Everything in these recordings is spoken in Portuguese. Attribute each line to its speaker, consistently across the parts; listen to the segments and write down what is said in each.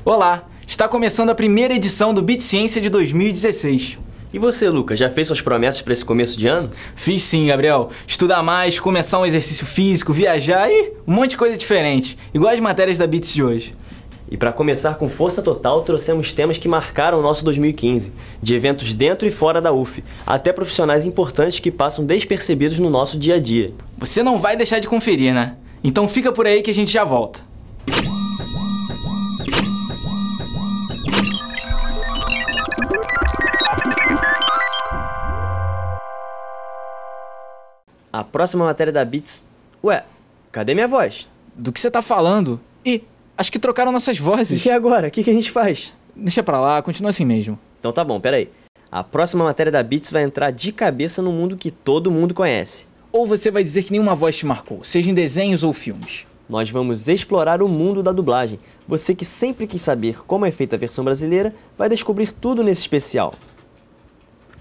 Speaker 1: Olá, está começando a primeira edição do Beat Ciência de 2016.
Speaker 2: E você, Lucas, já fez suas promessas para esse começo de ano?
Speaker 1: Fiz sim, Gabriel. Estudar mais, começar um exercício físico, viajar e um monte de coisa diferente, igual as matérias da Beats de hoje.
Speaker 2: E para começar com força total, trouxemos temas que marcaram o nosso 2015, de eventos dentro e fora da UF, até profissionais importantes que passam despercebidos no nosso dia a dia.
Speaker 1: Você não vai deixar de conferir, né? Então fica por aí que a gente já volta.
Speaker 2: A próxima matéria da Beats... Ué, cadê minha voz?
Speaker 1: Do que você tá falando? Ih, acho que trocaram nossas vozes.
Speaker 2: E agora? O que a gente faz?
Speaker 1: Deixa pra lá, continua assim mesmo.
Speaker 2: Então tá bom, peraí. A próxima matéria da Beats vai entrar de cabeça no mundo que todo mundo conhece.
Speaker 1: Ou você vai dizer que nenhuma voz te marcou, seja em desenhos ou filmes.
Speaker 2: Nós vamos explorar o mundo da dublagem. Você que sempre quis saber como é feita a versão brasileira, vai descobrir tudo nesse especial.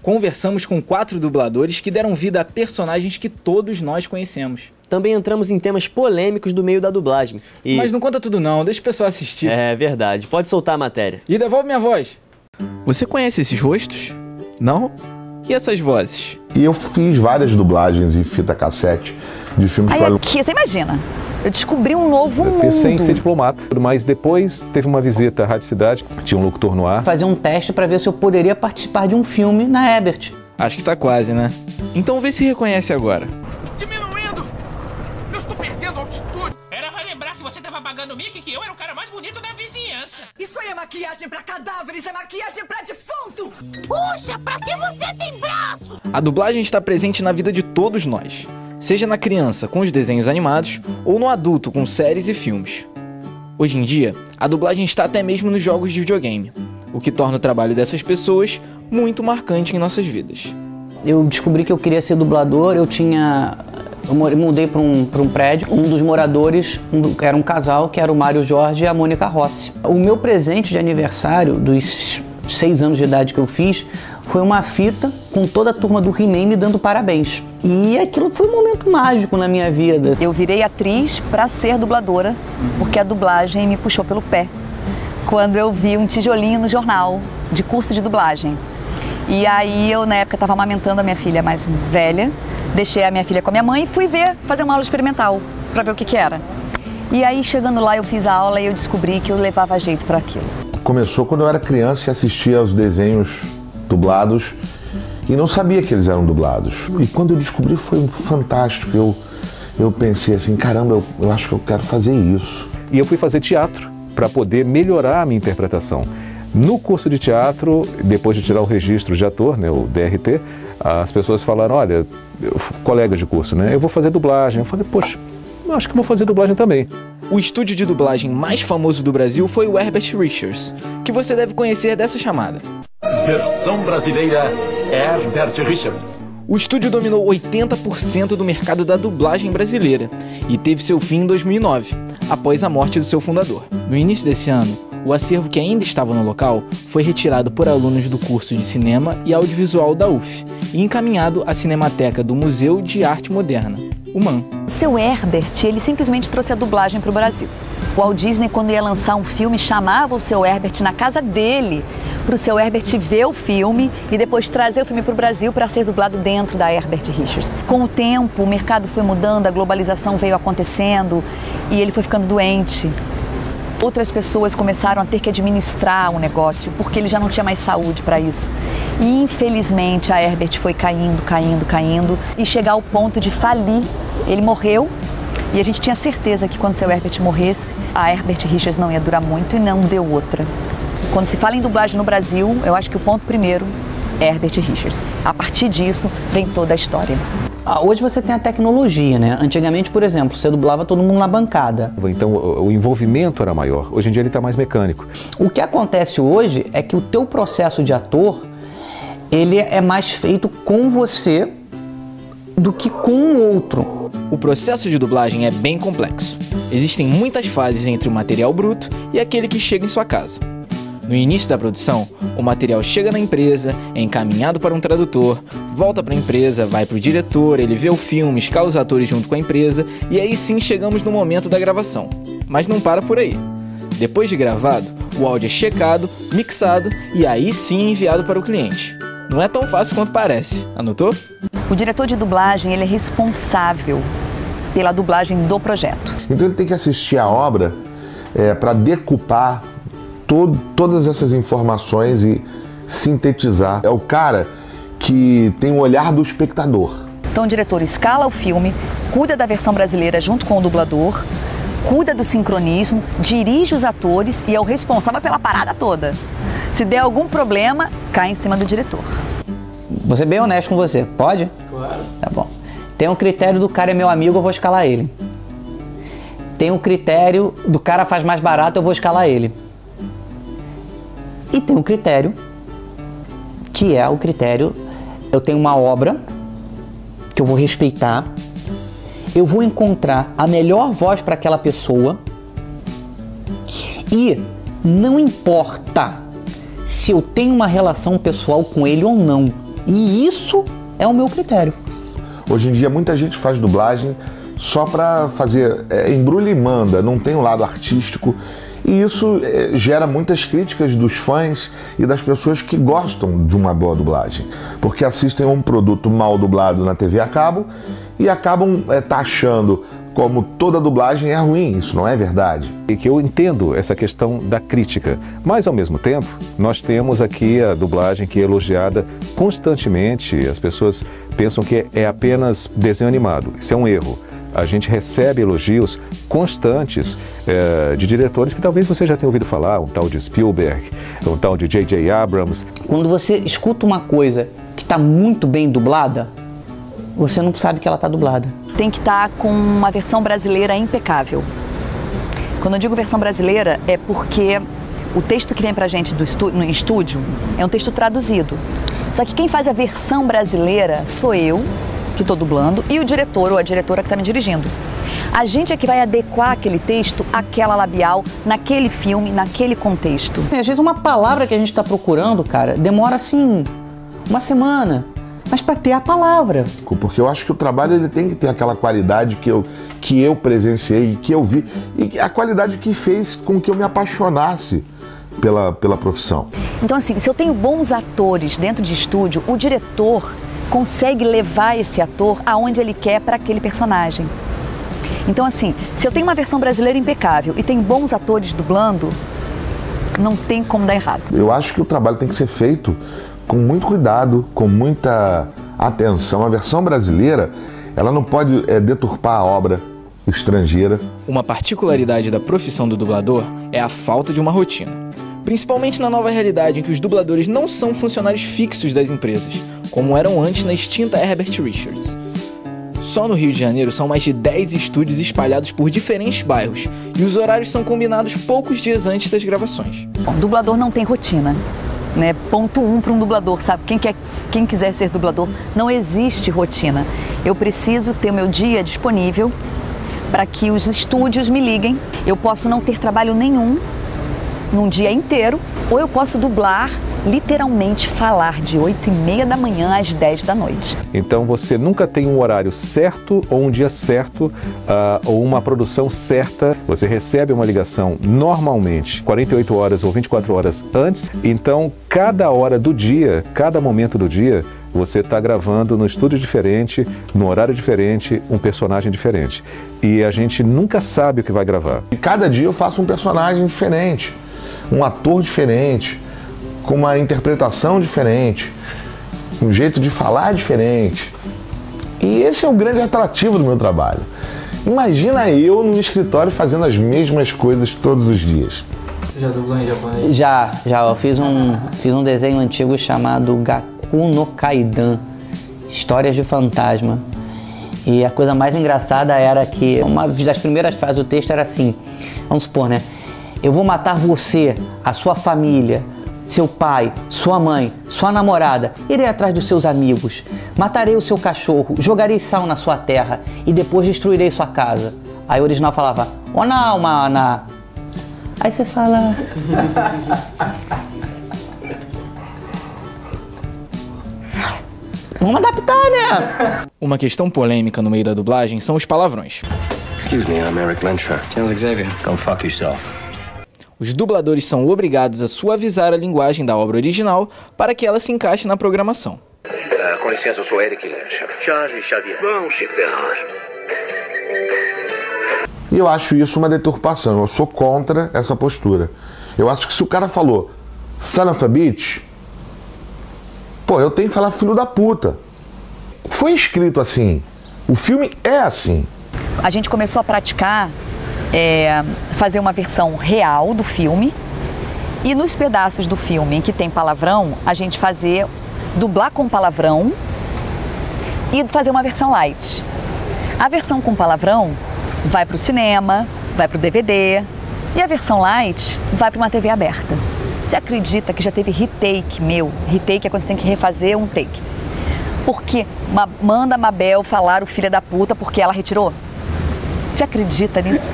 Speaker 1: Conversamos com 4 dubladores que deram vida a personagens que todos nós conhecemos.
Speaker 2: Também entramos em temas polêmicos do meio da dublagem.
Speaker 1: Mas não conta tudo não, deixa o pessoal assistir.
Speaker 2: É verdade, pode soltar a matéria.
Speaker 1: E devolve minha voz. Você conhece esses rostos? Não? E essas vozes?
Speaker 3: E eu fiz várias dublagens em fita cassete de filmes...
Speaker 4: Aí aqui, você imagina, eu descobri um novo mundo.
Speaker 5: Eu fiz sem ser diplomata, mas depois teve uma visita à Rádio Cidade, tinha um locutor no ar.
Speaker 6: Fazer um teste para ver se eu poderia participar de um filme na Ebert.
Speaker 1: Acho que tá quase, né? Então vê se reconhece agora.
Speaker 7: Diminuindo! Eu estou perdendo altitude! Vai lembrar que você tava pagando mico e que eu era o cara mais bonito da vizinhança!
Speaker 8: Isso aí é maquiagem pra cadáveres, é maquiagem pra defunto!
Speaker 9: Puxa, pra que você tem braço?
Speaker 1: A dublagem está presente na vida de todos nós. Seja na criança com os desenhos animados, ou no adulto com séries e filmes. Hoje em dia, a dublagem está até mesmo nos jogos de videogame, o que torna o trabalho dessas pessoas muito marcante em nossas vidas.
Speaker 6: Eu descobri que eu queria ser dublador, eu mudei para um prédio, um dos moradores era um casal, que era o Mário Jorge e a Mônica Rossi. O meu presente de aniversário, dos 6 anos de idade que eu fiz, foi uma fita com toda a turma do He-Man me dando parabéns. E aquilo foi um momento mágico na minha vida.
Speaker 4: Eu virei atriz para ser dubladora, porque a dublagem me puxou pelo pé. Quando eu vi um tijolinho no jornal de curso de dublagem. E aí eu, na época, estava amamentando a minha filha mais velha, deixei a minha filha com a minha mãe e fui fazer uma aula experimental para ver o que era. E aí, chegando lá, eu fiz a aula e eu descobri que eu levava jeito para aquilo.
Speaker 3: Começou quando eu era criança e assistia aos desenhos dublados e não sabia que eles eram dublados. E quando eu descobri foi fantástico. Eu pensei assim, caramba, eu acho que eu quero fazer isso.
Speaker 5: E eu fui fazer teatro para poder melhorar a minha interpretação. No curso de teatro, depois de tirar o registro de ator, né, o DRT, as pessoas falaram, olha, colegas de curso, né, eu vou fazer dublagem. Eu falei, poxa, eu acho que vou fazer dublagem também.
Speaker 1: O estúdio de dublagem mais famoso do Brasil foi o Herbert Richards, que você deve conhecer dessa chamada.
Speaker 10: Versão brasileira, Herbert Richards.
Speaker 1: O estúdio dominou 80% do mercado da dublagem brasileira e teve seu fim em 2009, após a morte do seu fundador. No início desse ano, o acervo que ainda estava no local foi retirado por alunos do curso de Cinema e Audiovisual da UF e encaminhado à Cinemateca do Museu de Arte Moderna, o MAM.
Speaker 4: O seu Herbert, ele simplesmente trouxe a dublagem para o Brasil. O Walt Disney, quando ia lançar um filme, chamava o seu Herbert na casa dele, para o seu Herbert ver o filme e depois trazer o filme para o Brasil para ser dublado dentro da Herbert Richards. Com o tempo, o mercado foi mudando, a globalização veio acontecendo e ele foi ficando doente. Outras pessoas começaram a ter que administrar o negócio porque ele já não tinha mais saúde para isso. E infelizmente a Herbert foi caindo e chegar ao ponto de falir. Ele morreu e a gente tinha certeza que quando seu Herbert morresse, a Herbert Richards não ia durar muito e não deu outra. Quando se fala em dublagem no Brasil, eu acho que o ponto primeiro é Herbert Richards. A partir disso vem toda a história.
Speaker 6: Hoje você tem a tecnologia, né? Antigamente, por exemplo, você dublava todo mundo na bancada.
Speaker 5: Então o envolvimento era maior. Hoje em dia ele está mais mecânico.
Speaker 6: O que acontece hoje é que o teu processo de ator, ele é mais feito com você do que com o outro.
Speaker 1: O processo de dublagem é bem complexo. Existem muitas fases entre o material bruto e aquele que chega em sua casa. No início da produção, o material chega na empresa, é encaminhado para um tradutor, volta para a empresa, vai para o diretor, ele vê o filme, escala os atores junto com a empresa e aí sim chegamos no momento da gravação. Mas não para por aí. Depois de gravado, O áudio é checado, mixado e aí sim enviado para o cliente. Não é tão fácil quanto parece, anotou?
Speaker 4: O diretor de dublagem, ele é responsável pela dublagem do projeto.
Speaker 3: Então ele tem que assistir a obra para decupar todas essas informações e sintetizar. É o cara que tem o olhar do espectador.
Speaker 4: Então o diretor escala o filme, cuida da versão brasileira junto com o dublador, cuida do sincronismo, dirige os atores e é o responsável pela parada toda. Se der algum problema, cai em cima do diretor.
Speaker 6: Vou ser bem honesto com você, pode?
Speaker 2: Claro.
Speaker 6: Tá bom. Tem um critério do cara é meu amigo, eu vou escalar ele. Tem um critério do cara faz mais barato, eu vou escalar ele. E tem um critério, que é o critério, eu tenho uma obra que eu vou respeitar, eu vou encontrar a melhor voz para aquela pessoa e não importa se eu tenho uma relação pessoal com ele ou não. E isso é o meu critério.
Speaker 3: Hoje em dia muita gente faz dublagem só para fazer embrulha e manda, não tem um lado artístico. E isso gera muitas críticas dos fãs e das pessoas que gostam de uma boa dublagem. Porque assistem a um produto mal dublado na TV a cabo e acabam taxando como toda dublagem é ruim. Isso não é verdade.
Speaker 5: E que eu entendo essa questão da crítica, mas ao mesmo tempo nós temos aqui a dublagem que é elogiada constantemente. As pessoas pensam que é apenas desenho animado. Isso é um erro. A gente recebe elogios constantes de diretores que talvez você já tenha ouvido falar, um tal de Spielberg, um tal de J.J. Abrams.
Speaker 6: Quando você escuta uma coisa que está muito bem dublada, você não sabe que ela está dublada.
Speaker 4: Tem que estar com uma versão brasileira impecável. Quando eu digo versão brasileira, é porque o texto que vem pra gente no estúdio é um texto traduzido. Só que quem faz a versão brasileira sou eu, que estou dublando, e o diretor ou a diretora que está me dirigindo. A gente é que vai adequar aquele texto àquela labial, naquele filme, naquele contexto.
Speaker 6: Às vezes uma palavra que a gente está procurando, cara, demora assim uma semana, mas para ter a palavra.
Speaker 3: Porque eu acho que o trabalho ele tem que ter aquela qualidade que eu presenciei, que eu vi, e a qualidade que fez com que eu me apaixonasse pela profissão.
Speaker 4: Então assim, se eu tenho bons atores dentro de estúdio, o diretor consegue levar esse ator aonde ele quer para aquele personagem. Então assim, se eu tenho uma versão brasileira impecável e tem bons atores dublando, não tem como dar errado.
Speaker 3: Eu acho que o trabalho tem que ser feito com muito cuidado, com muita atenção. A versão brasileira, ela não pode deturpar a obra estrangeira.
Speaker 1: Uma particularidade da profissão do dublador é a falta de uma rotina. Principalmente na nova realidade em que os dubladores não são funcionários fixos das empresas, como eram antes na extinta Herbert Richards. Só no Rio de Janeiro são mais de 10 estúdios espalhados por diferentes bairros e os horários são combinados poucos dias antes das gravações.
Speaker 4: O dublador não tem rotina, né? Ponto 1 para um dublador, sabe? Quem quiser ser dublador, não existe rotina. Eu preciso ter o meu dia disponível para que os estúdios me liguem. Eu posso não ter trabalho nenhum num dia inteiro, ou eu posso dublar, literalmente falar de 8h30 da manhã às 10 da noite.
Speaker 5: Então você nunca tem um horário certo ou um dia certo ou uma produção certa. Você recebe uma ligação normalmente 48 horas ou 24 horas antes. Então cada hora do dia, cada momento do dia, você está gravando no estúdio diferente, no horário diferente, um personagem diferente. E a gente nunca sabe o que vai gravar.
Speaker 3: E cada dia eu faço um personagem diferente, um ator diferente, com uma interpretação diferente, um jeito de falar diferente. E esse é o grande atrativo do meu trabalho. Imagina eu no escritório fazendo as mesmas coisas todos os dias.
Speaker 11: Você já dublou em japonês?
Speaker 6: Já. Eu fiz um desenho antigo chamado Gaku no Kaidan, Histórias de Fantasma. E a coisa mais engraçada era que uma das primeiras frases do texto era assim, vamos supor, né? Eu vou matar você, a sua família, seu pai, sua mãe, sua namorada, irei atrás dos seus amigos, matarei o seu cachorro, jogarei sal na sua terra e depois destruirei sua casa. Aí o original falava, Ona, mana. Aí você fala... Vamos adaptar, né?
Speaker 1: Uma questão polêmica no meio da dublagem são os palavrões.
Speaker 12: Excuse me, I'm Eric Lenstra. Sounds like Xavier. Go fuck yourself.
Speaker 1: Os dubladores são obrigados a suavizar a linguagem da obra original para que ela se encaixe na programação.
Speaker 12: Com licença, eu sou Eric Lancha. Charles Xavier. Vão se ferrar.
Speaker 3: E eu acho isso uma deturpação, eu sou contra essa postura. Eu acho que se o cara falou son of a bitch, pô, eu tenho que falar filho da puta. Foi escrito assim, o filme é assim.
Speaker 4: A gente começou a praticar, fazer uma versão real do filme e nos pedaços do filme em que tem palavrão, a gente dublar com palavrão e fazer uma versão light. A versão com palavrão vai para o cinema, vai para o DVD e a versão light vai para uma TV aberta. Você acredita que já teve retake meu? Retake é quando você tem que refazer um take. Porque manda a Mabel falar o filho da puta porque ela retirou? Você acredita nisso?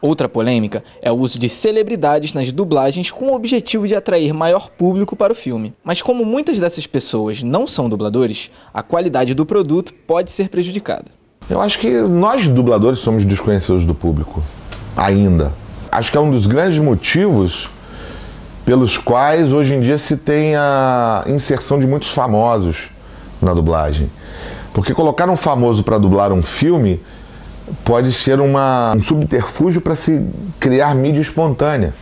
Speaker 1: Outra polêmica é o uso de celebridades nas dublagens com o objetivo de atrair maior público para o filme. Mas como muitas dessas pessoas não são dubladores, a qualidade do produto pode ser prejudicada.
Speaker 3: Eu acho que nós dubladores somos desconhecidos do público, ainda. Acho que é um dos grandes motivos pelos quais hoje em dia se tem a inserção de muitos famosos na dublagem. Porque colocar um famoso para dublar um filme pode ser um subterfúgio para se criar mídia espontânea.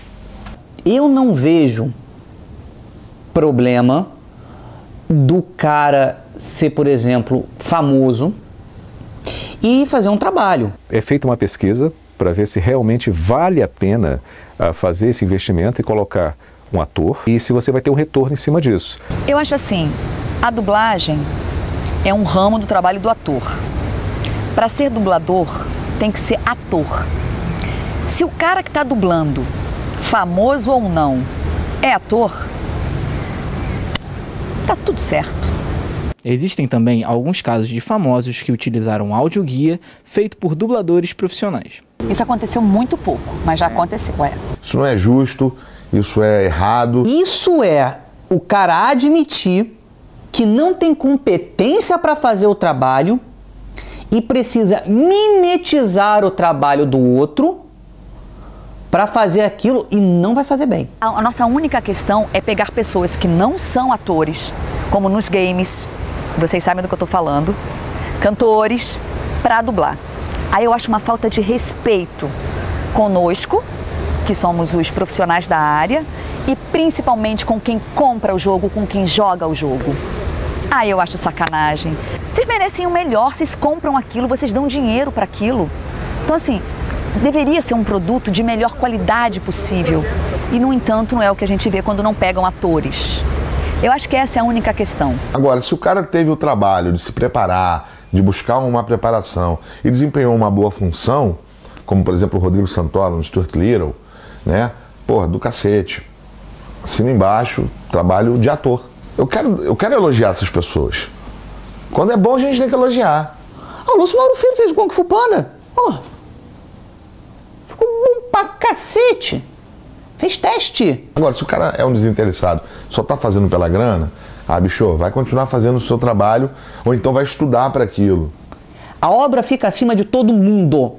Speaker 6: Eu não vejo problema do cara ser, por exemplo, famoso e fazer um trabalho.
Speaker 5: É feita uma pesquisa para ver se realmente vale a pena fazer esse investimento e colocar um ator e se você vai ter um retorno em cima disso.
Speaker 4: Eu acho assim, a dublagem é um ramo do trabalho do ator. Para ser dublador, tem que ser ator. Se o cara que está dublando, famoso ou não, é ator, tá tudo certo.
Speaker 1: Existem também alguns casos de famosos que utilizaram audioguia feito por dubladores profissionais.
Speaker 4: Isso aconteceu muito pouco, mas já aconteceu.
Speaker 3: Isso não é justo, isso é errado.
Speaker 6: Isso é o cara admitir que não tem competência para fazer o trabalho e precisa mimetizar o trabalho do outro para fazer aquilo e não vai fazer bem.
Speaker 4: A nossa única questão é pegar pessoas que não são atores, como nos games, vocês sabem do que eu estou falando, cantores, para dublar. Aí eu acho uma falta de respeito conosco, que somos os profissionais da área, e principalmente com quem compra o jogo, com quem joga o jogo. Aí eu acho sacanagem. Vocês merecem o melhor, vocês compram aquilo, vocês dão dinheiro para aquilo. Então assim, deveria ser um produto de melhor qualidade possível. E no entanto não é o que a gente vê quando não pegam atores. Eu acho que essa é a única questão.
Speaker 3: Agora, se o cara teve o trabalho de se preparar, de buscar uma preparação e desempenhou uma boa função, como por exemplo o Rodrigo Santoro no Stuart Little, né? Porra, do cacete. Assina embaixo, trabalho de ator. Eu quero elogiar essas pessoas. Quando é bom, a gente tem que elogiar.
Speaker 6: O Lúcio Mauro Filho fez o Kung Fu Panda. Oh, ficou bom pra cacete. Fez teste.
Speaker 3: Agora, se o cara é um desinteressado, só tá fazendo pela grana, bicho, vai continuar fazendo o seu trabalho ou então vai estudar para aquilo.
Speaker 6: A obra fica acima de todo mundo.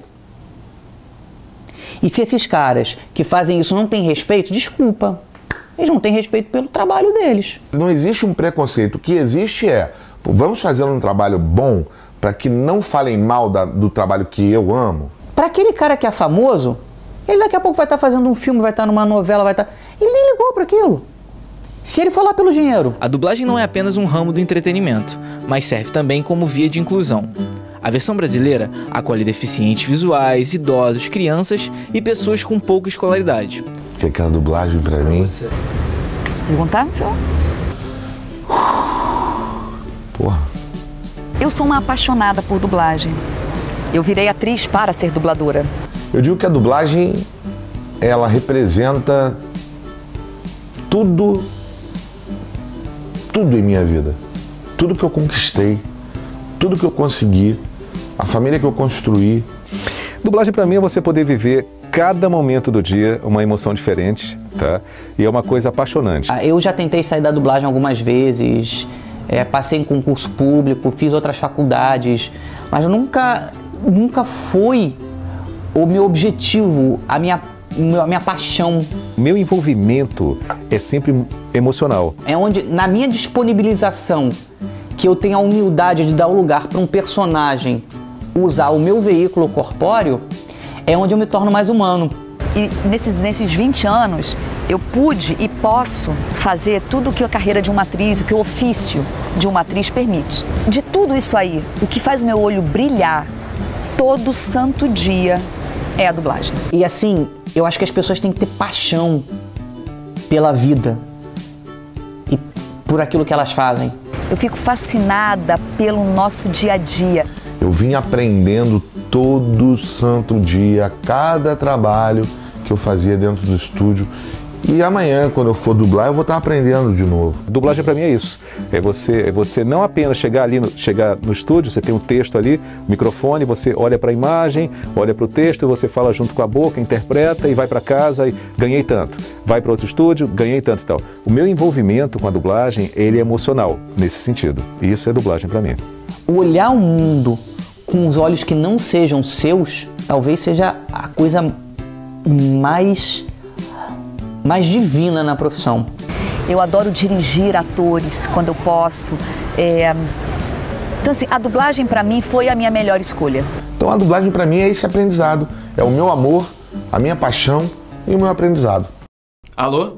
Speaker 6: E se esses caras que fazem isso não têm respeito, desculpa. Eles não têm respeito pelo trabalho deles.
Speaker 3: Não existe um preconceito. O que existe é, vamos fazer um trabalho bom para que não falem mal do trabalho que eu amo.
Speaker 6: Para aquele cara que é famoso, ele daqui a pouco vai estar fazendo um filme, vai estar numa novela, vai estar... Ele nem ligou para aquilo. Se ele for lá pelo dinheiro.
Speaker 1: A dublagem não é apenas um ramo do entretenimento, mas serve também como via de inclusão. A versão brasileira acolhe deficientes visuais, idosos, crianças e pessoas com pouca escolaridade.
Speaker 3: O que é a dublagem pra mim?
Speaker 4: Perguntar?
Speaker 3: Porra.
Speaker 4: Eu sou uma apaixonada por dublagem. Eu virei atriz para ser dubladora.
Speaker 3: Eu digo que a dublagem, ela representa tudo em minha vida. Tudo que eu conquistei, tudo que eu consegui, a família que eu construí.
Speaker 5: Dublagem para mim é você poder viver cada momento do dia uma emoção diferente, tá? E é uma coisa apaixonante.
Speaker 6: Eu já tentei sair da dublagem algumas vezes, passei em concurso público, fiz outras faculdades, mas nunca foi o meu objetivo, a minha a minha paixão.
Speaker 5: Meu envolvimento é sempre emocional.
Speaker 6: É onde, na minha disponibilização, que eu tenho a humildade de dar o lugar para um personagem usar o meu veículo corpóreo, é onde eu me torno mais humano.
Speaker 4: E nesses 20 anos, eu pude e posso fazer tudo o que a carreira de uma atriz, o que o ofício de uma atriz permite. De tudo isso aí, o que faz o meu olho brilhar todo santo dia é a dublagem.
Speaker 6: E assim, eu acho que as pessoas têm que ter paixão pela vida e por aquilo que elas fazem.
Speaker 4: Eu fico fascinada pelo nosso dia a dia.
Speaker 3: Eu vim aprendendo todo santo dia, cada trabalho que eu fazia dentro do estúdio. E amanhã, quando eu for dublar, eu vou estar aprendendo de novo.
Speaker 5: Dublagem para mim é isso. É você não apenas chegar no estúdio, você tem um texto ali, microfone, você olha para a imagem, olha para o texto, você fala junto com a boca, interpreta e vai para casa e ganhei tanto. Vai para outro estúdio, ganhei tanto e tal. O meu envolvimento com a dublagem, ele é emocional nesse sentido. E isso é dublagem para mim.
Speaker 6: Olhar o mundo com os olhos que não sejam seus, talvez seja a coisa mais divina na profissão.
Speaker 4: Eu adoro dirigir atores quando eu posso. Então assim, a dublagem para mim foi a minha melhor escolha.
Speaker 3: Então a dublagem para mim é esse aprendizado. É o meu amor, a minha paixão e o meu aprendizado.
Speaker 1: Alô?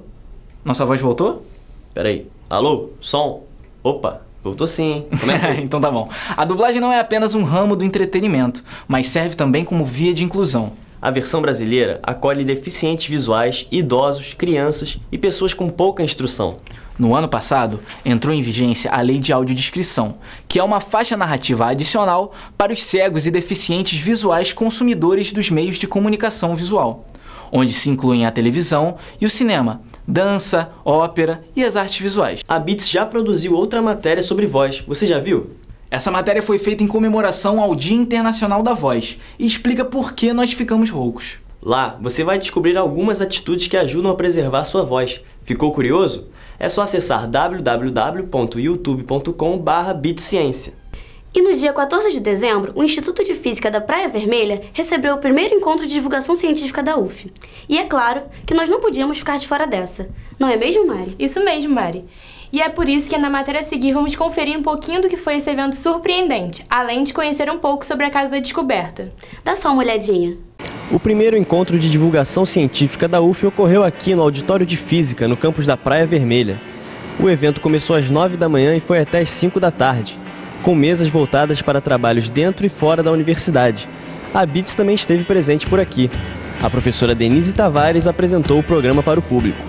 Speaker 1: Nossa voz voltou?
Speaker 2: Peraí. Alô? Som? Opa, voltou sim, hein? Começa aí.
Speaker 1: Então tá bom. A dublagem não é apenas um ramo do entretenimento, mas serve também como via de inclusão.
Speaker 2: A versão brasileira acolhe deficientes visuais, idosos, crianças e pessoas com pouca instrução.
Speaker 1: No ano passado, entrou em vigência a Lei de Audiodescrição, que é uma faixa narrativa adicional para os cegos e deficientes visuais consumidores dos meios de comunicação visual, onde se incluem a televisão e o cinema, dança, ópera e as artes visuais.
Speaker 2: A Beats já produziu outra matéria sobre voz, você já viu?
Speaker 1: Essa matéria foi feita em comemoração ao Dia Internacional da Voz e explica por que nós ficamos roucos.
Speaker 2: Lá, você vai descobrir algumas atitudes que ajudam a preservar sua voz. Ficou curioso? É só acessar www.youtube.com/beatsciência.
Speaker 13: E no dia 14 de dezembro, o Instituto de Física da Praia Vermelha recebeu o primeiro encontro de divulgação científica da UF. E é claro que nós não podíamos ficar de fora dessa. Não é mesmo, Mari?
Speaker 14: Isso mesmo, Mari. E é por isso que na matéria a seguir vamos conferir um pouquinho do que foi esse evento surpreendente, além de conhecer um pouco sobre a Casa da Descoberta.
Speaker 13: Dá só uma olhadinha.
Speaker 2: O primeiro encontro de divulgação científica da UF ocorreu aqui no Auditório de Física, no campus da Praia Vermelha. O evento começou às 9 da manhã e foi até às 5 da tarde, com mesas voltadas para trabalhos dentro e fora da universidade. A Beats também esteve presente por aqui. A professora Denise Tavares apresentou o programa para o público.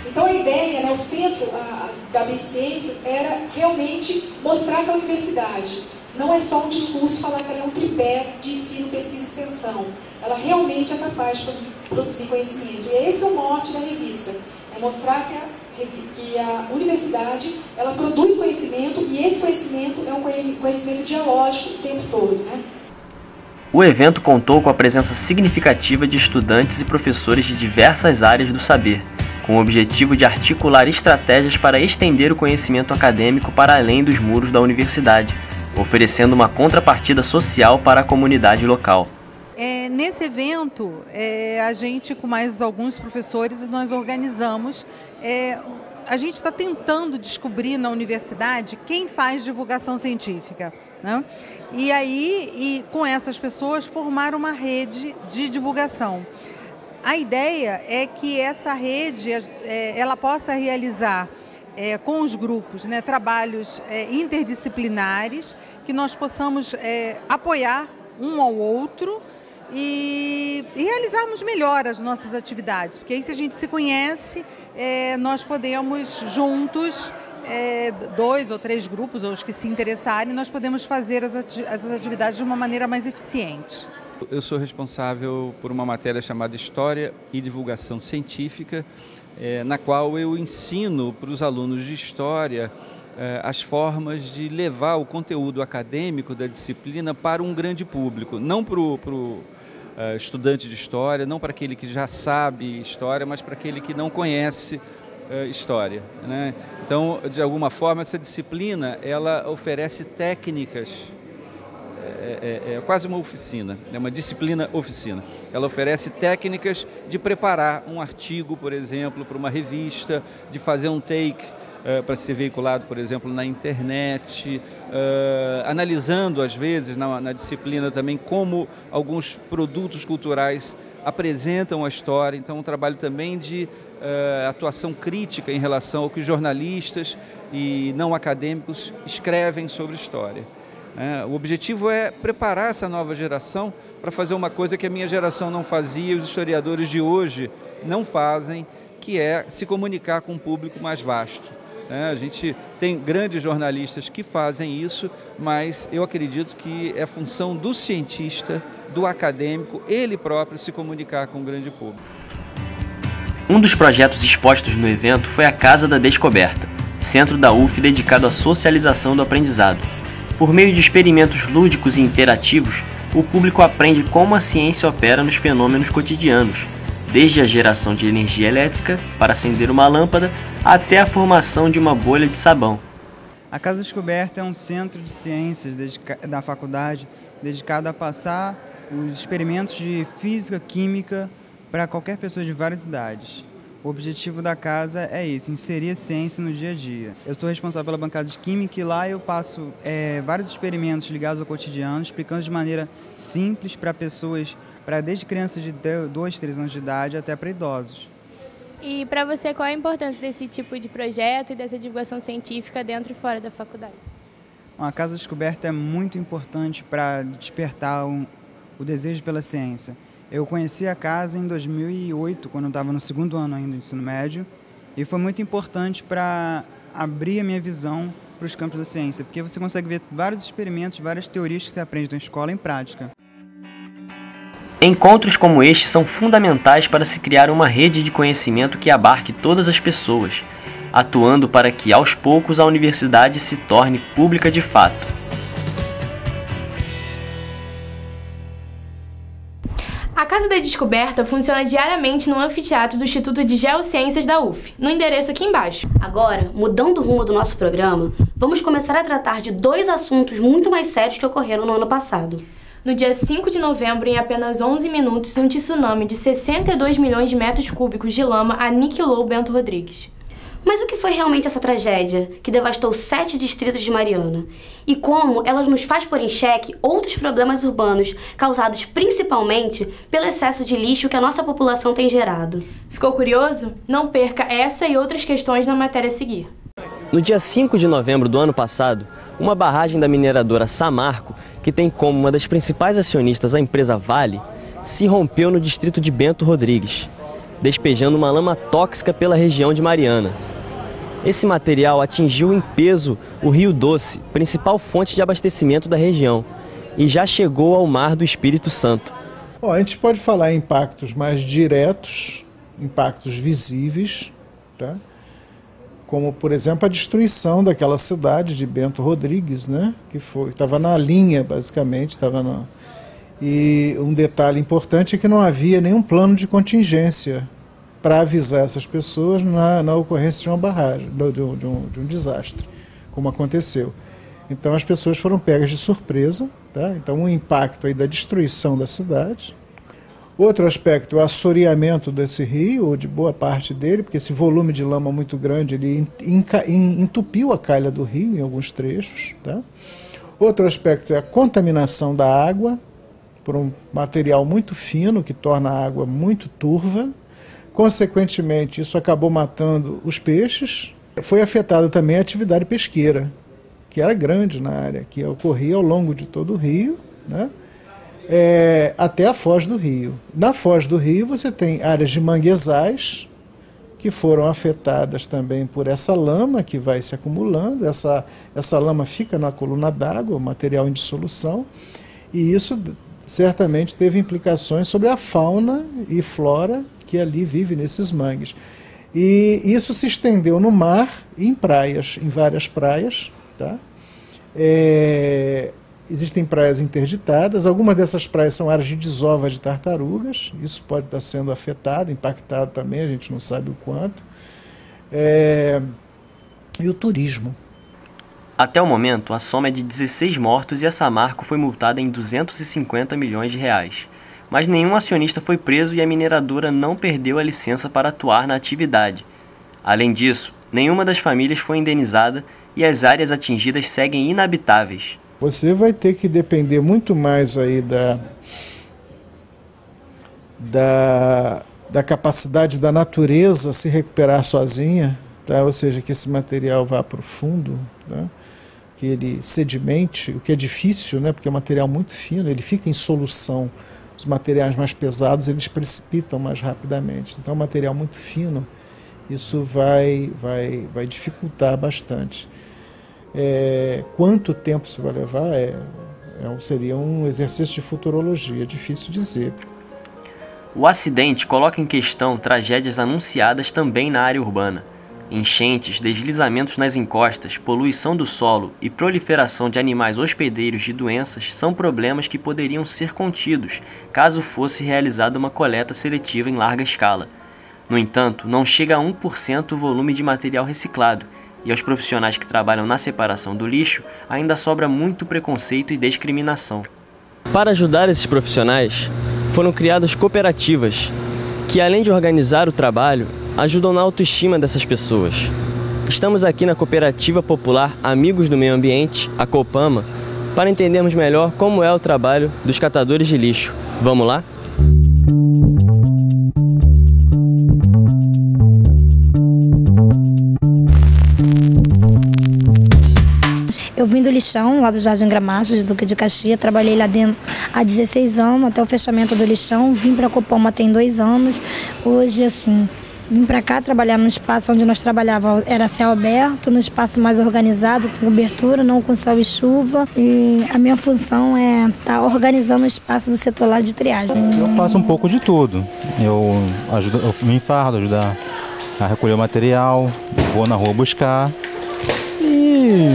Speaker 15: Então a ideia, o centro da Beats Ciências era realmente mostrar que a universidade não é só um discurso, falar que ela é um tripé de ensino, pesquisa e extensão. Ela realmente é capaz de produzir conhecimento. E esse é o mote da revista, é mostrar que a universidade ela produz conhecimento e esse conhecimento é um conhecimento dialógico o tempo todo, né?
Speaker 2: O evento contou com a presença significativa de estudantes e professores de diversas áreas do saber, com o objetivo de articular estratégias para estender o conhecimento acadêmico para além dos muros da universidade, oferecendo uma contrapartida social para a comunidade local.
Speaker 16: Nesse evento, a gente, com mais alguns professores, nós organizamos. A gente está tentando descobrir na universidade quem faz divulgação científica, né? E aí, com essas pessoas, formar uma rede de divulgação. A ideia é que essa rede ela possa realizar com os grupos, né, trabalhos interdisciplinares, que nós possamos apoiar um ao outro e realizarmos melhor as nossas atividades, porque aí se a gente se conhece, nós podemos juntos, 2 ou 3 grupos, ou os que se interessarem, nós podemos fazer essas atividades de uma maneira mais eficiente.
Speaker 17: Eu sou responsável por uma matéria chamada História e Divulgação Científica, na qual eu ensino para os alunos de História as formas de levar o conteúdo acadêmico da disciplina para um grande público, não para o estudante de História, não para aquele que já sabe História, mas para aquele que não conhece História, né? Então, de alguma forma, essa disciplina ela oferece técnicas quase uma oficina, é uma disciplina oficina. Ela oferece técnicas de preparar um artigo, por exemplo, para uma revista, de fazer um take para ser veiculado, por exemplo, na internet, analisando, às vezes, na disciplina também, como alguns produtos culturais apresentam a história. Então, um trabalho também de atuação crítica em relação ao que os jornalistas e não acadêmicos escrevem sobre história. O objetivo é preparar essa nova geração para fazer uma coisa que a minha geração não fazia e os historiadores de hoje não fazem, que é se comunicar com um público mais vasto. A gente tem grandes jornalistas que fazem isso, mas eu acredito que é função do cientista, do acadêmico, ele próprio se comunicar com o grande público.
Speaker 2: Um dos projetos expostos no evento foi a Casa da Descoberta, centro da UF dedicado à socialização do aprendizado. Por meio de experimentos lúdicos e interativos, o público aprende como a ciência opera nos fenômenos cotidianos, desde a geração de energia elétrica para acender uma lâmpada até a formação de uma bolha de sabão.
Speaker 18: A Casa Descoberta é um centro de ciências da faculdade dedicado a passar os experimentos de física, química para qualquer pessoa de várias idades. O objetivo da casa é isso, inserir a ciência no dia a dia. Eu sou responsável pela bancada de Química e lá eu passo vários experimentos ligados ao cotidiano, explicando de maneira simples para pessoas, desde crianças de 2, 3 anos de idade até para idosos.
Speaker 14: E para você, qual a importância desse tipo de projeto e dessa divulgação científica dentro e fora da faculdade?
Speaker 18: A Casa Descoberta é muito importante para despertar o desejo pela ciência. Eu conheci a casa em 2008, quando eu estava no 2º ano ainda do ensino médio, e foi muito importante para abrir a minha visão para os campos da ciência, porque você consegue ver vários experimentos, várias teorias que você aprende na escola em prática.
Speaker 2: Encontros como este são fundamentais para se criar uma rede de conhecimento que abarque todas as pessoas, atuando para que, aos poucos, a universidade se torne pública de fato.
Speaker 14: A Casa da Descoberta funciona diariamente no anfiteatro do Instituto de Geociências da UF, no endereço aqui embaixo.
Speaker 13: Agora, mudando o rumo do nosso programa, vamos começar a tratar de 2 assuntos muito mais sérios que ocorreram no ano passado.
Speaker 14: No dia 5 de novembro, em apenas 11 minutos, um tsunami de 62 milhões de metros cúbicos de lama aniquilou Bento Rodrigues.
Speaker 13: Mas o que foi realmente essa tragédia que devastou 7 distritos de Mariana? E como ela nos faz pôr em xeque outros problemas urbanos causados principalmente pelo excesso de lixo que a nossa população tem gerado?
Speaker 14: Ficou curioso? Não perca essa e outras questões na matéria a seguir.
Speaker 2: No dia 5 de novembro do ano passado, uma barragem da mineradora Samarco, que tem como uma das principais acionistas a empresa Vale, se rompeu no distrito de Bento Rodrigues, despejando uma lama tóxica pela região de Mariana. Esse material atingiu em peso o Rio Doce, principal fonte de abastecimento da região, e já chegou ao mar do Espírito Santo.
Speaker 19: Bom, a gente pode falar em impactos mais diretos, impactos visíveis, tá? Como, por exemplo, a destruição daquela cidade de Bento Rodrigues, né? Que estava na linha, basicamente, E um detalhe importante é que não havia nenhum plano de contingência para avisar essas pessoas na ocorrência de uma barragem, de um desastre, como aconteceu. Então as pessoas foram pegas de surpresa, tá? Então um impacto aí da destruição da cidade. Outro aspecto é o assoreamento desse rio, ou de boa parte dele, porque esse volume de lama muito grande ele entupiu a calha do rio em alguns trechos, tá? Outro aspecto é a contaminação da água, por um material muito fino que torna a água muito turva. Consequentemente, isso acabou matando os peixes. Foi afetada também a atividade pesqueira, que era grande na área, que ocorria ao longo de todo o rio, né? Até a foz do rio. Na foz do rio você tem áreas de manguezais que foram afetadas também por essa lama que vai se acumulando. Essa lama fica na coluna d'água, o material em dissolução, e isso certamente teve implicações sobre a fauna e flora que ali vive nesses mangues. E isso se estendeu no mar e em praias, em várias praias, tá? Existem praias interditadas, algumas dessas praias são áreas de desova de tartarugas, isso pode estar sendo afetado, impactado também, a gente não sabe o quanto. E o turismo.
Speaker 2: Até o momento, a soma é de 16 mortos e a Samarco foi multada em 250 milhões de reais. Mas nenhum acionista foi preso e a mineradora não perdeu a licença para atuar na atividade. Além disso, nenhuma das famílias foi indenizada e as áreas atingidas seguem inabitáveis.
Speaker 19: Você vai ter que depender muito mais aí da capacidade da natureza se recuperar sozinha, tá? Ou seja, que esse material vá para o fundo, tá? Que ele sedimente, o que é difícil, né? Porque é um material muito fino, ele fica em solução. Os materiais mais pesados, eles precipitam mais rapidamente. Então, um material muito fino, isso vai dificultar bastante. Quanto tempo isso vai levar seria um exercício de futurologia, é difícil dizer.
Speaker 2: O acidente coloca em questão tragédias anunciadas também na área urbana. Enchentes, deslizamentos nas encostas, poluição do solo e proliferação de animais hospedeiros de doenças são problemas que poderiam ser contidos caso fosse realizada uma coleta seletiva em larga escala. No entanto, não chega a 1% o volume de material reciclado, e aos profissionais que trabalham na separação do lixo ainda sobra muito preconceito e discriminação. Para ajudar esses profissionais, foram criadas cooperativas, que além de organizar o trabalho, ajudam na autoestima dessas pessoas. Estamos aqui na Cooperativa Popular Amigos do Meio Ambiente, a Copama, para entendermos melhor como é o trabalho dos catadores de lixo. Vamos lá?
Speaker 20: Eu vim do lixão, lá do Jardim Gramacho, de Duque de Caxias, trabalhei lá dentro há 16 anos, até o fechamento do lixão, vim para a Copama tem 2 anos. Hoje, assim, vim para cá trabalhar no espaço onde nós trabalhávamos, era céu aberto, no espaço mais organizado, com cobertura, não com sol e chuva. E a minha função é estar organizando o espaço do setor lá de triagem.
Speaker 21: Eu faço um pouco de tudo. Eu me enfardo, ajudo a recolher o material, vou na rua buscar. E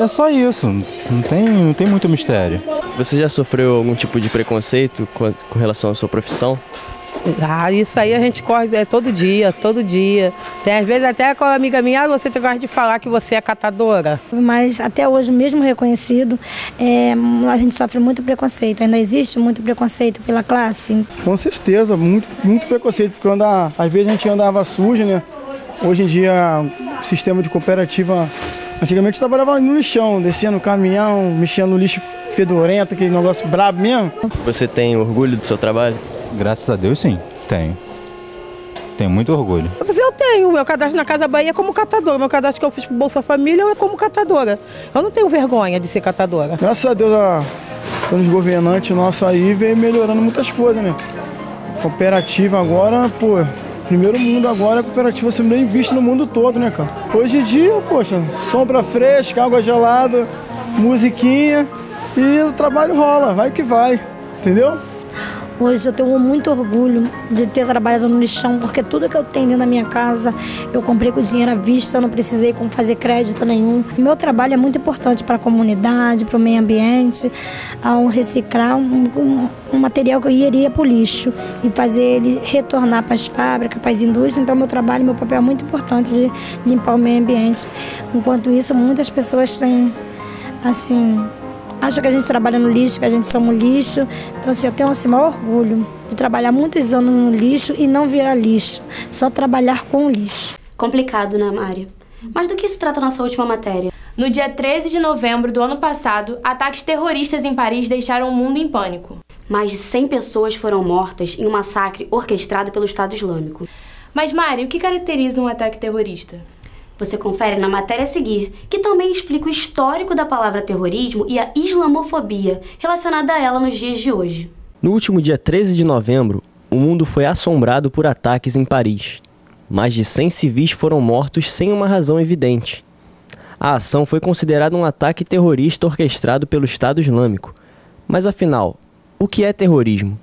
Speaker 21: é só isso, não tem muito mistério.
Speaker 2: Você já sofreu algum tipo de preconceito com relação à sua profissão?
Speaker 22: Isso aí a gente corre todo dia. Tem às vezes até com a amiga minha, você gosta de falar que você é catadora.
Speaker 20: Mas até hoje, mesmo reconhecido, a gente sofre muito preconceito. Ainda existe muito preconceito pela classe?
Speaker 23: Com certeza, muito preconceito, porque às vezes a gente andava sujo, né? Hoje em dia, o sistema de cooperativa, antigamente trabalhava no lixão, descia no caminhão, mexia no lixo fedorento, aquele negócio brabo mesmo.
Speaker 2: Você tem orgulho do seu trabalho?
Speaker 21: Graças a Deus, sim, tenho. Tenho muito orgulho.
Speaker 22: Mas eu tenho, meu cadastro na Casa Bahia é como catadora, meu cadastro que eu fiz pro Bolsa Família é como catadora. Eu não tenho vergonha de ser catadora.
Speaker 23: Graças a Deus, os governantes nossos aí vem melhorando muitas coisas, né? Cooperativa agora, pô, primeiro mundo agora, a cooperativa sendo bem vista no mundo todo, né, cara? Hoje em dia, poxa, sombra fresca, água gelada, musiquinha e o trabalho rola, vai que vai, entendeu?
Speaker 20: Hoje eu tenho muito orgulho de ter trabalhado no lixão, porque tudo que eu tenho dentro da minha casa, eu comprei com dinheiro à vista, eu não precisei fazer crédito nenhum. O meu trabalho é muito importante para a comunidade, para o meio ambiente, ao reciclar um material que eu iria para o lixo e fazer ele retornar para as fábricas, para as indústrias. Então meu papel é muito importante de limpar o meio ambiente. Enquanto isso, muitas pessoas têm, assim, acham que a gente trabalha no lixo, que a gente somos lixo. Então, assim, eu tenho o maior orgulho de trabalhar muitos anos no lixo e não virar lixo, só trabalhar com o lixo.
Speaker 13: Complicado, né, Mari? Mas do que se trata a nossa última matéria?
Speaker 14: No dia 13 de novembro do ano passado, ataques terroristas em Paris deixaram o mundo em pânico.
Speaker 13: Mais de 100 pessoas foram mortas em um massacre orquestrado pelo Estado Islâmico.
Speaker 14: Mas, Mari, o que caracteriza um ataque terrorista?
Speaker 13: Você confere na matéria a seguir, que também explica o histórico da palavra terrorismo e a islamofobia relacionada a ela nos dias de hoje.
Speaker 2: No último dia 13 de novembro, o mundo foi assombrado por ataques em Paris. Mais de 100 civis foram mortos sem uma razão evidente. A ação foi considerada um ataque terrorista orquestrado pelo Estado Islâmico. Mas afinal, o que é terrorismo?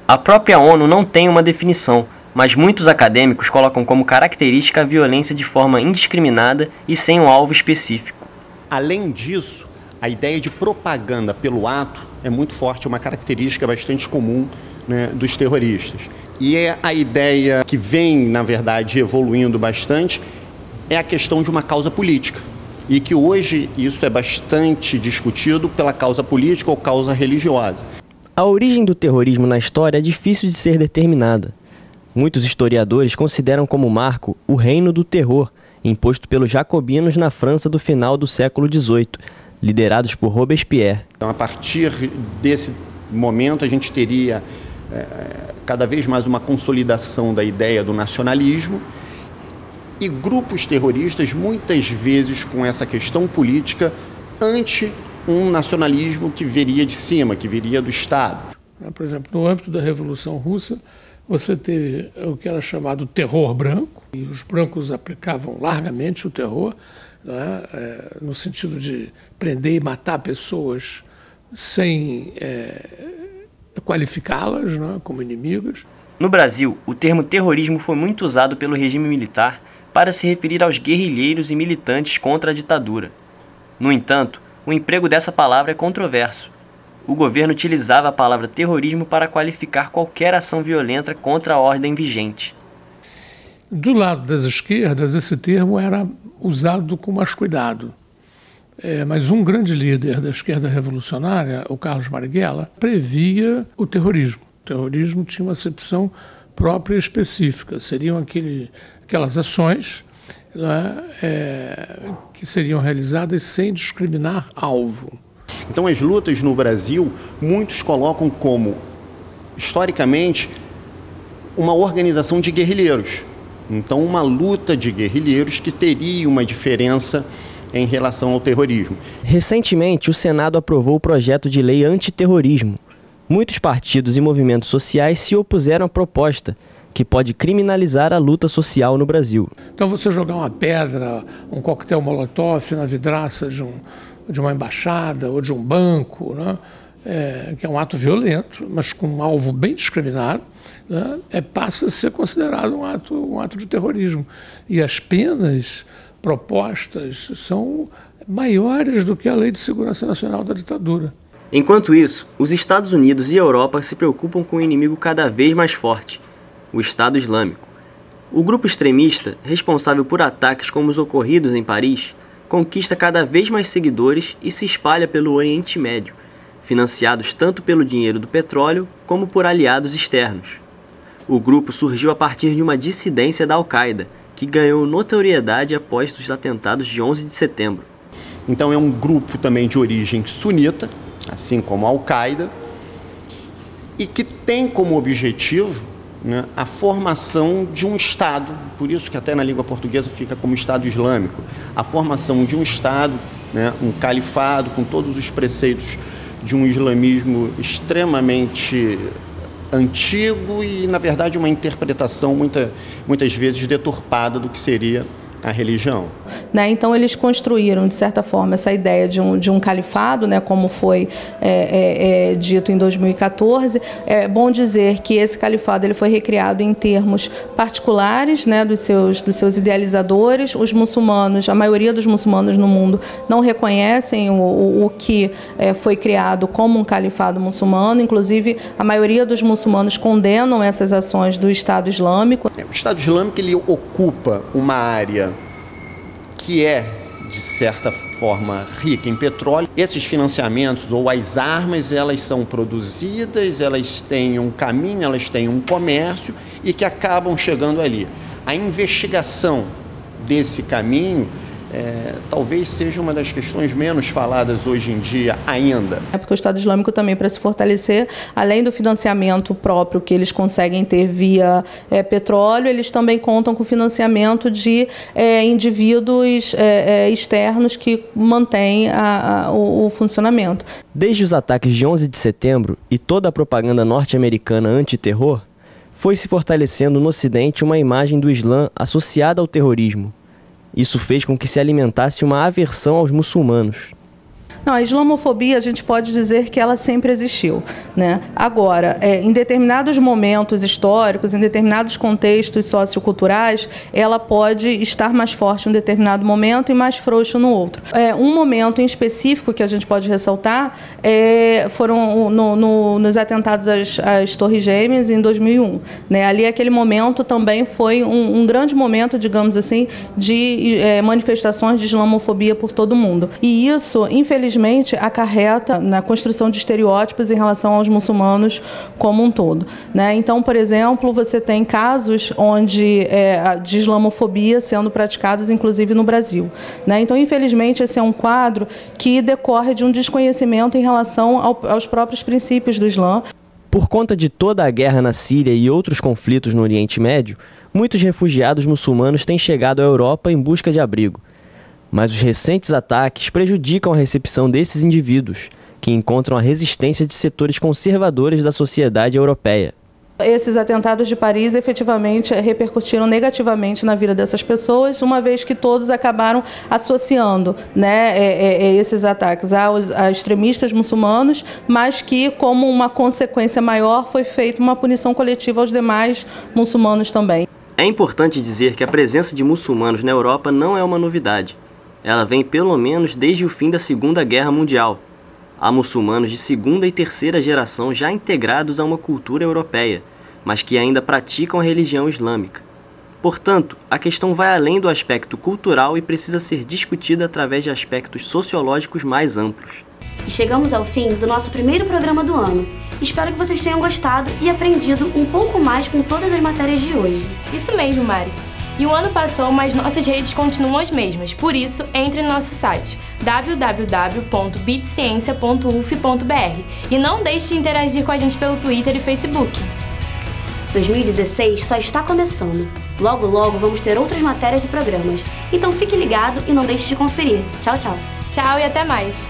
Speaker 2: A própria ONU não tem uma definição, mas muitos acadêmicos colocam como característica a violência de forma indiscriminada e sem um alvo específico.
Speaker 24: Além disso, a ideia de propaganda pelo ato é muito forte, é uma característica bastante comum, né, dos terroristas. E a ideia que vem, na verdade, evoluindo bastante, é a questão de uma causa política. e que hoje isso é bastante discutido pela causa política ou causa religiosa.
Speaker 2: A origem do terrorismo na história é difícil de ser determinada. Muitos historiadores consideram como marco o Reino do Terror, imposto pelos jacobinos na França do final do século XVIII, liderados por Robespierre.
Speaker 24: Então, a partir desse momento, a gente teria cada vez mais uma consolidação da ideia do nacionalismo e grupos terroristas, muitas vezes com essa questão política, ante um nacionalismo que viria de cima, que viria do Estado.
Speaker 7: Por exemplo, no âmbito da Revolução Russa, você teve o que era chamado terror branco, e os brancos aplicavam largamente o terror, né, no sentido de prender e matar pessoas sem qualificá-las, né, como inimigas.
Speaker 2: No Brasil, o termo terrorismo foi muito usado pelo regime militar para se referir aos guerrilheiros e militantes contra a ditadura. No entanto, o emprego dessa palavra é controverso. O governo utilizava a palavra terrorismo para qualificar qualquer ação violenta contra a ordem vigente.
Speaker 7: Do lado das esquerdas, esse termo era usado com mais cuidado. Mas um grande líder da esquerda revolucionária, o Carlos Marighella, previa o terrorismo. O terrorismo tinha uma acepção própria e específica. Seriam aquelas ações, né, que seriam realizadas sem discriminar alvo.
Speaker 24: Então, as lutas no Brasil, muitos colocam como, historicamente, uma organização de guerrilheiros. Então, uma luta de guerrilheiros que teria uma diferença em relação ao terrorismo.
Speaker 2: Recentemente, o Senado aprovou o projeto de lei antiterrorismo. Muitos partidos e movimentos sociais se opuseram à proposta, que pode criminalizar a luta social no Brasil.
Speaker 7: Então, você jogar uma pedra, um coquetel molotov na vidraça de uma embaixada ou de um banco, né, que é um ato violento, mas com um alvo bem discriminado, né, passa a ser considerado um ato de terrorismo. E as penas propostas são maiores do que a Lei de Segurança Nacional da ditadura.
Speaker 2: Enquanto isso, os Estados Unidos e a Europa se preocupam com um inimigo cada vez mais forte, o Estado Islâmico. O grupo extremista, responsável por ataques como os ocorridos em Paris, conquista cada vez mais seguidores e se espalha pelo Oriente Médio, financiados tanto pelo dinheiro do petróleo como por aliados externos. O grupo surgiu a partir de uma dissidência da Al-Qaeda, que ganhou notoriedade após os atentados de 11 de setembro.
Speaker 24: Então é um grupo também de origem sunita, assim como a Al-Qaeda, e que tem como objetivo, né, a formação de um Estado, por isso que até na língua portuguesa fica como Estado Islâmico, a formação de um Estado, né, um califado, com todos os preceitos de um islamismo extremamente antigo e, na verdade, uma interpretação muitas vezes deturpada do que seria a religião.
Speaker 8: Então eles construíram, de certa forma, essa ideia de um califado, como foi dito em 2014. É bom dizer que esse califado ele foi recriado em termos particulares, dos seus idealizadores. Os muçulmanos, a maioria dos muçulmanos no mundo não reconhecem o que foi criado como um califado muçulmano. Inclusive, a maioria dos muçulmanos condenam essas ações do Estado Islâmico.
Speaker 24: O Estado Islâmico ele ocupa uma área que é, de certa forma, rica em petróleo. Esses financiamentos ou as armas, elas são produzidas, elas têm um caminho, elas têm um comércio e que acabam chegando ali. A investigação desse caminho talvez seja uma das questões menos faladas hoje em dia ainda.
Speaker 8: Porque o Estado Islâmico também, para se fortalecer, além do financiamento próprio que eles conseguem ter via petróleo, eles também contam com financiamento de indivíduos externos que mantêm o funcionamento.
Speaker 2: Desde os ataques de 11 de setembro e toda a propaganda norte-americana antiterror, foi se fortalecendo no Ocidente uma imagem do Islã associada ao terrorismo. Isso fez com que se alimentasse uma aversão aos muçulmanos.
Speaker 8: Não, a islamofobia, a gente pode dizer que ela sempre existiu, né? Agora, em determinados momentos históricos, em determinados contextos socioculturais, ela pode estar mais forte em um determinado momento e mais frouxo no outro. Um momento em específico que a gente pode ressaltar foram nos atentados às Torres Gêmeas em 2001. Né? Ali, aquele momento também foi um grande momento, digamos assim, de manifestações de islamofobia por todo o mundo. E isso, infelizmente, acarreta na construção de estereótipos em relação aos muçulmanos como um todo. Né? Então, por exemplo, você tem casos de islamofobia sendo praticados, inclusive no Brasil. Né? Então, infelizmente, esse é um quadro que decorre de um desconhecimento em relação aos próprios princípios do Islã.
Speaker 2: Por conta de toda a guerra na Síria e outros conflitos no Oriente Médio, muitos refugiados muçulmanos têm chegado à Europa em busca de abrigo. Mas os recentes ataques prejudicam a recepção desses indivíduos, que encontram a resistência de setores conservadores da sociedade europeia.
Speaker 8: Esses atentados de Paris efetivamente repercutiram negativamente na vida dessas pessoas, uma vez que todos acabaram associando, né, esses ataques a extremistas muçulmanos, mas que, como uma consequência maior, foi feita uma punição coletiva aos demais muçulmanos também.
Speaker 2: É importante dizer que a presença de muçulmanos na Europa não é uma novidade. Ela vem pelo menos desde o fim da Segunda Guerra Mundial. Há muçulmanos de segunda e terceira geração já integrados a uma cultura europeia, mas que ainda praticam a religião islâmica. Portanto, a questão vai além do aspecto cultural e precisa ser discutida através de aspectos sociológicos mais amplos.
Speaker 13: E chegamos ao fim do nosso primeiro programa do ano. Espero que vocês tenham gostado e aprendido um pouco mais com todas as matérias de hoje.
Speaker 14: Isso mesmo, Mari. E o ano passou, mas nossas redes continuam as mesmas. Por isso, entre no nosso site www.bitsciência.uf.br e não deixe de interagir com a gente pelo Twitter e Facebook.
Speaker 13: 2016 só está começando. Logo, logo vamos ter outras matérias e programas. Então fique ligado e não deixe de conferir. Tchau, tchau.
Speaker 14: Tchau e até mais.